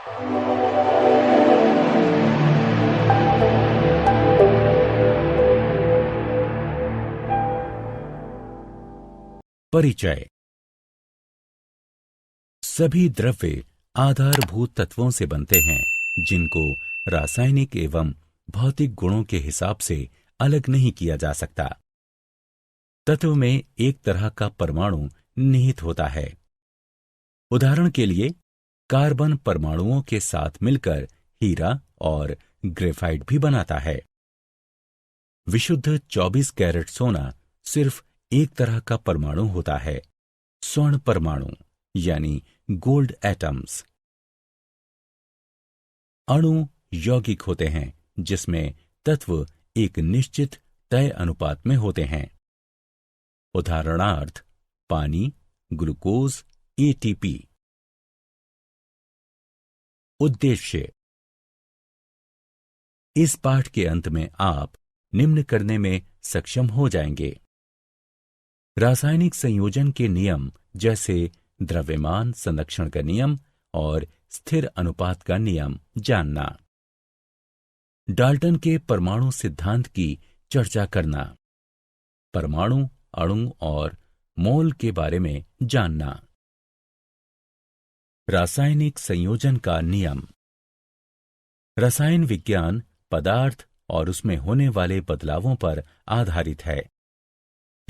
परिचय। सभी द्रव्य आधारभूत तत्वों से बनते हैं जिनको रासायनिक एवं भौतिक गुणों के हिसाब से अलग नहीं किया जा सकता। तत्व में एक तरह का परमाणु निहित होता है। उदाहरण के लिए कार्बन परमाणुओं के साथ मिलकर हीरा और ग्रेफाइट भी बनाता है। विशुद्ध 24 कैरेट सोना सिर्फ एक तरह का परमाणु होता है, स्वर्ण परमाणु यानी गोल्ड एटम्स। अणु यौगिक होते हैं जिसमें तत्व एक निश्चित तय अनुपात में होते हैं। उदाहरणार्थ पानी, ग्लूकोज, एटीपी। उद्देश्य। इस पाठ के अंत में आप निम्न करने में सक्षम हो जाएंगे। रासायनिक संयोजन के नियम जैसे द्रव्यमान संरक्षण का नियम और स्थिर अनुपात का नियम जानना। डाल्टन के परमाणु सिद्धांत की चर्चा करना। परमाणु, अणु और मोल के बारे में जानना। रासायनिक संयोजन का नियम। रसायन विज्ञान पदार्थ और उसमें होने वाले बदलावों पर आधारित है।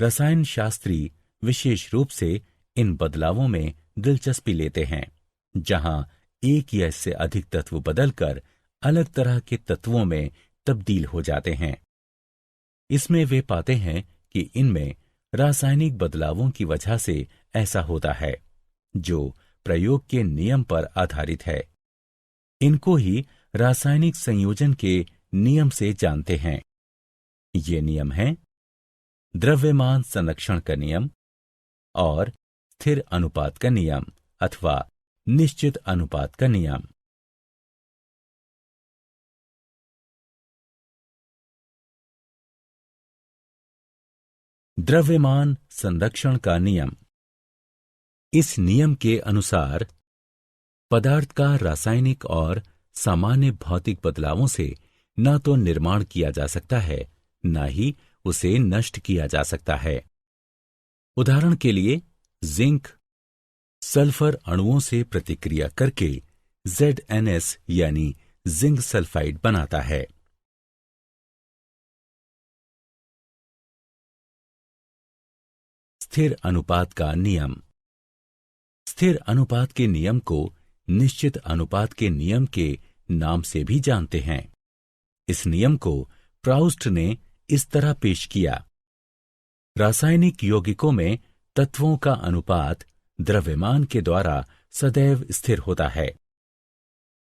रसायन शास्त्री विशेष रूप से इन बदलावों में दिलचस्पी लेते हैं, जहां एक या इससे अधिक तत्व बदलकर अलग तरह के तत्वों में तब्दील हो जाते हैं। इसमें वे पाते हैं कि इनमें रासायनिक बदलावों की वजह से ऐसा होता है, जो प्रयोग के नियम पर आधारित है। इनको ही रासायनिक संयोजन के नियम से जानते हैं। ये नियम हैं द्रव्यमान संरक्षण का नियम और स्थिर अनुपात का नियम अथवा निश्चित अनुपात का नियम। द्रव्यमान संरक्षण का नियम। इस नियम के अनुसार पदार्थ का रासायनिक और सामान्य भौतिक बदलावों से न तो निर्माण किया जा सकता है, न ही उसे नष्ट किया जा सकता है। उदाहरण के लिए जिंक सल्फर अणुओं से प्रतिक्रिया करके ZnS यानी जिंक सल्फाइड बनाता है। स्थिर अनुपात का नियम। स्थिर अनुपात के नियम को निश्चित अनुपात के नियम के नाम से भी जानते हैं। इस नियम को प्राउस्ट ने इस तरह पेश किया। रासायनिक यौगिकों में तत्वों का अनुपात द्रव्यमान के द्वारा सदैव स्थिर होता है।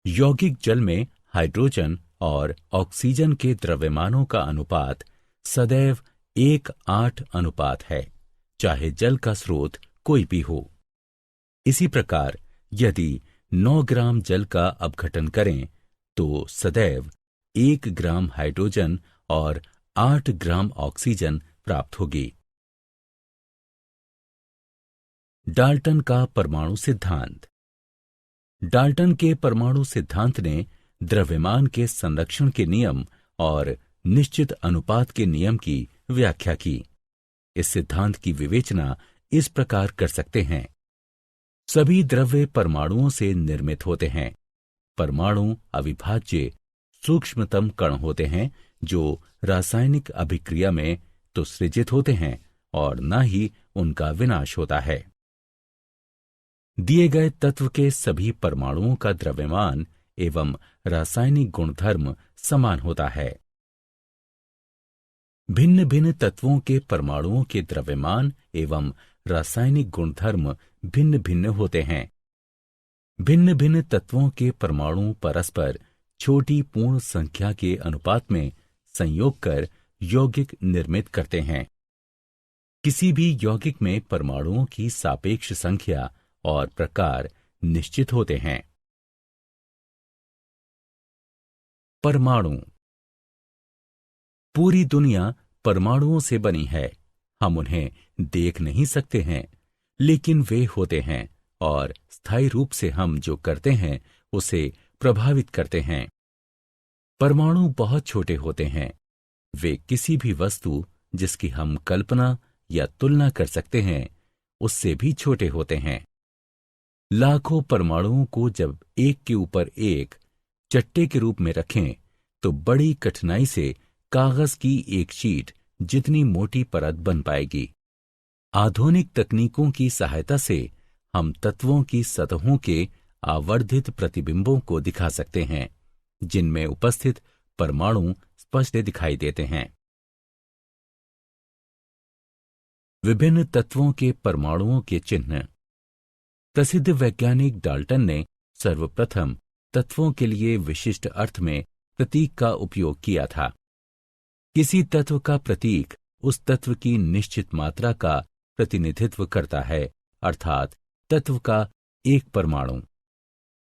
यौगिक जल में हाइड्रोजन और ऑक्सीजन के द्रव्यमानों का अनुपात सदैव 1:8 अनुपात है, चाहे जल का स्रोत कोई भी हो। इसी प्रकार यदि 9 ग्राम जल का अपघटन करें तो सदैव 1 ग्राम हाइड्रोजन और 8 ग्राम ऑक्सीजन प्राप्त होगी। डाल्टन का परमाणु सिद्धांत। डाल्टन के परमाणु सिद्धांत ने द्रव्यमान के संरक्षण के नियम और निश्चित अनुपात के नियम की व्याख्या की। इस सिद्धांत की विवेचना इस प्रकार कर सकते हैं। सभी द्रव्य परमाणुओं से निर्मित होते हैं। परमाणु अविभाज्य सूक्ष्मतम कण होते हैं जो रासायनिक अभिक्रिया में तो सृजित होते हैं और न ही उनका विनाश होता है। दिए गए तत्व के सभी परमाणुओं का द्रव्यमान एवं रासायनिक गुणधर्म समान होता है। भिन्न भिन्न तत्वों के परमाणुओं के द्रव्यमान एवं रासायनिक गुणधर्म भिन्न भिन्न होते हैं। भिन्न भिन्न तत्वों के परमाणु परस्पर छोटी पूर्ण संख्या के अनुपात में संयोग कर यौगिक निर्मित करते हैं। किसी भी यौगिक में परमाणुओं की सापेक्ष संख्या और प्रकार निश्चित होते हैं। परमाणु। पूरी दुनिया परमाणुओं से बनी है। हम उन्हें देख नहीं सकते हैं, लेकिन वे होते हैं और स्थायी रूप से हम जो करते हैं उसे प्रभावित करते हैं। परमाणु बहुत छोटे होते हैं। वे किसी भी वस्तु जिसकी हम कल्पना या तुलना कर सकते हैं उससे भी छोटे होते हैं। लाखों परमाणुओं को जब एक के ऊपर एक चट्टे के रूप में रखें तो बड़ी कठिनाई से कागज की एक शीट जितनी मोटी परत बन पाएगी। आधुनिक तकनीकों की सहायता से हम तत्वों की सतहों के आवर्धित प्रतिबिंबों को दिखा सकते हैं, जिनमें उपस्थित परमाणु स्पष्ट दिखाई देते हैं। विभिन्न तत्वों के परमाणुओं के चिन्ह। प्रसिद्ध वैज्ञानिक डाल्टन ने सर्वप्रथम तत्वों के लिए विशिष्ट अर्थ में प्रतीक का उपयोग किया था। किसी तत्व का प्रतीक उस तत्व की निश्चित मात्रा का प्रतिनिधित्व करता है, अर्थात तत्व का एक परमाणु।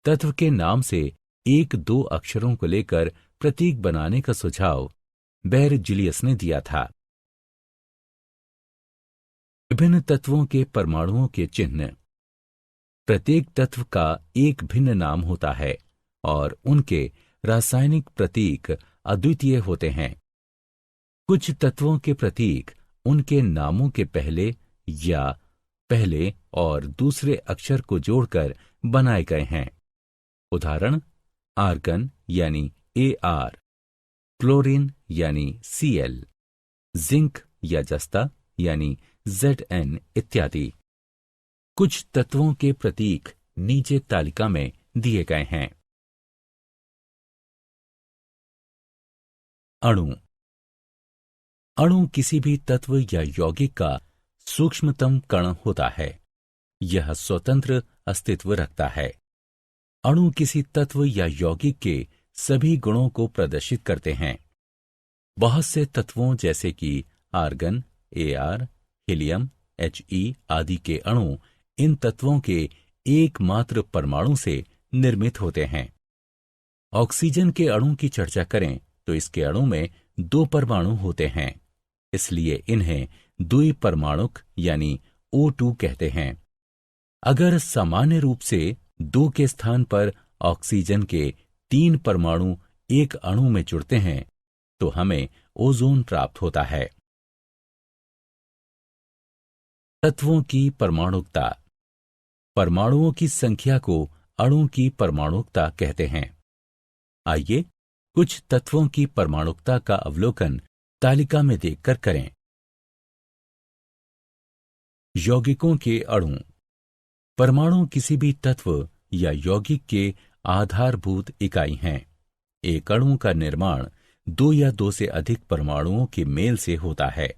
तत्व के नाम से एक दो अक्षरों को लेकर प्रतीक बनाने का सुझाव बेरजिलियस ने दिया था। विभिन्न तत्वों के परमाणुओं के चिन्ह। प्रत्येक तत्व का एक भिन्न नाम होता है और उनके रासायनिक प्रतीक अद्वितीय होते हैं। कुछ तत्वों के प्रतीक उनके नामों के पहले या पहले और दूसरे अक्षर को जोड़कर बनाए गए हैं। उदाहरण: आर्गन यानी Ar, क्लोरीन यानी Cl, जिंक या जस्ता यानी Zn इत्यादि। कुछ तत्वों के प्रतीक नीचे तालिका में दिए गए हैं। अणु। अणु किसी भी तत्व या यौगिक का सूक्ष्मतम कण होता है। यह स्वतंत्र अस्तित्व रखता है। अणु किसी तत्व या यौगिक के सभी गुणों को प्रदर्शित करते हैं। बहुत से तत्वों जैसे कि आर्गन, Ar, हीलियम, He आदि के अणु इन तत्वों के एकमात्र परमाणु से निर्मित होते हैं। ऑक्सीजन के अणु की चर्चा करें तो इसके अणु में दो परमाणु होते हैं, इसलिए इन्हें द्विपरमाणुक यानी O2 कहते हैं। अगर सामान्य रूप से 2 के स्थान पर ऑक्सीजन के 3 परमाणु एक अणु में जुड़ते हैं तो हमें ओजोन प्राप्त होता है। तत्वों की परमाणुकता। परमाणुओं की संख्या को अणु की परमाणुकता कहते हैं। आइए कुछ तत्वों की परमाणुकता का अवलोकन तालिका में देखकर करें। यौगिकों के अणु। परमाणु किसी भी तत्व या यौगिक के आधारभूत इकाई हैं। एक अणु का निर्माण 2 या 2 से अधिक परमाणुओं के मेल से होता है।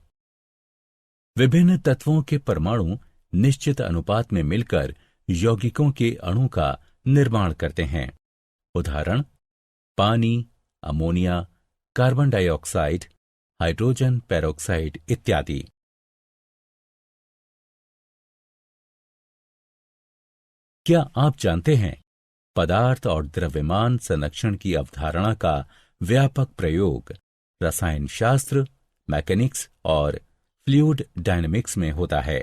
विभिन्न तत्वों के परमाणु निश्चित अनुपात में मिलकर यौगिकों के अणु का निर्माण करते हैं। उदाहरण: पानी, ammonia, carbon dioxide, hydrogen peroxide इत्यादि। क्या आप जानते हैं पदार्थ और द्रव्यमान संरक्षण की अवधारणा का व्यापक प्रयोग रसायन शास्त्र, मैकेनिक्स और फ्लूइड डायनेमिक्स में होता है।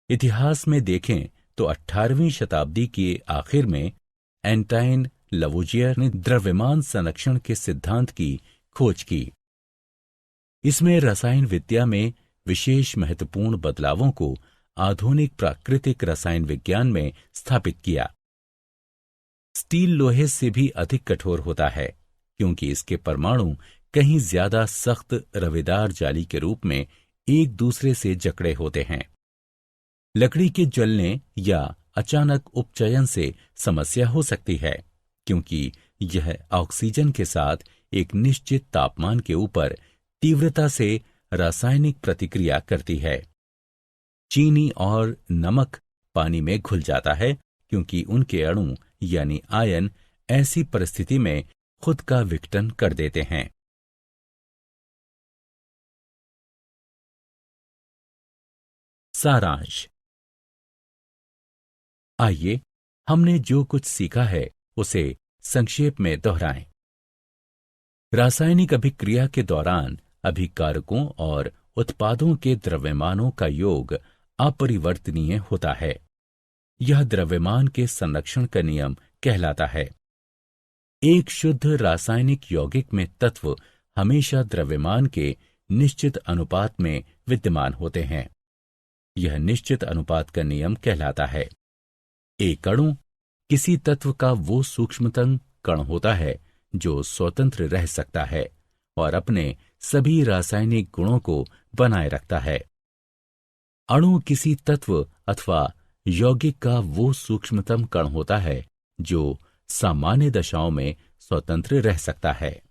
इतिहास में देखें तो 18वीं शताब्दी के आखिर में एंटाइन लवोजियर ने द्रव्यमान संरक्षण के सिद्धांत की खोज की। इसमें रसायन विद्या में विशेष महत्वपूर्ण बदलावों को आधुनिक प्राकृतिक रसायन विज्ञान में स्थापित किया। स्टील लोहे से भी अधिक कठोर होता है क्योंकि इसके परमाणु कहीं ज्यादा सख्त रवेदार जाली के रूप में एक दूसरे से जकड़े होते हैं। लकड़ी के जलने या अचानक उपचयन से समस्या हो सकती है क्योंकि यह ऑक्सीजन के साथ एक निश्चित तापमान के ऊपर तीव्रता से रासायनिक प्रतिक्रिया करती है। चीनी और नमक पानी में घुल जाता है क्योंकि उनके अणु यानी आयन ऐसी परिस्थिति में खुद का विघटन कर देते हैं। सारांश। आइए हमने जो कुछ सीखा है उसे संक्षेप में दोहराएं। रासायनिक अभिक्रिया के दौरान अभिकारकों और उत्पादों के द्रव्यमानों का योग अपरिवर्तनीय होता है। यह द्रव्यमान के संरक्षण का नियम कहलाता है। एक शुद्ध रासायनिक यौगिक में तत्व हमेशा द्रव्यमान के निश्चित अनुपात में विद्यमान होते हैं। यह निश्चित अनुपात का नियम कहलाता है। एक अणु किसी तत्व का वो सूक्ष्मतम कण होता है जो स्वतंत्र रह सकता है और अपने सभी रासायनिक गुणों को बनाए रखता है। अणु किसी तत्व अथवा यौगिक का वो सूक्ष्मतम कण होता है जो सामान्य दशाओं में स्वतंत्र रह सकता है।